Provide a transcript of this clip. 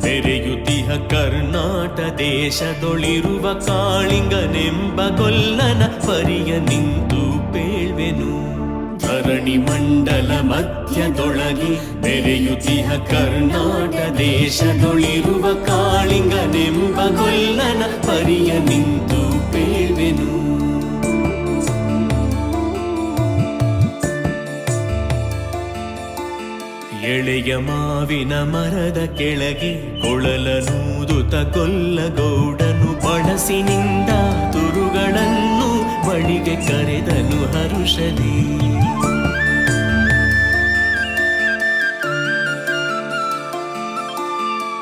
ಬೆರೆಯುತಿಹ ಕರ್ನಾಟ ದೇಶದೊಳಿರುವ ಕಾಳಿಂಗನೆಂಬ ಗೊಲ್ಲನ ಪರಿಯ ನಿಂತು ಪೇಳ್ವೆನು. ಧರಣಿ ಮಂಡಲ ಮಧ್ಯದೊಳಗೆ ಬೆರೆಯುತಿಹ ಕರ್ನಾಟ ದೇಶದೊಳಿರುವ ಕಾಳಿಂಗನೆಂಬ ಗೊಲ್ಲನ ಪರಿಯ ನಿಂತು ಪೇಳ್ವೆನು. ಎಳೆಯ ಮಾವಿನ ಮರದ ಕೆಳಗೆ ಕೊಳಲನೂದುತ ಗೊಲ್ಲಗೌಡನು ಬಳಸಿನಿಂದ ತುರುಗಳನ್ನು ಬಳಿಗೆ ಕರೆದನು ಹರುಷದಿ.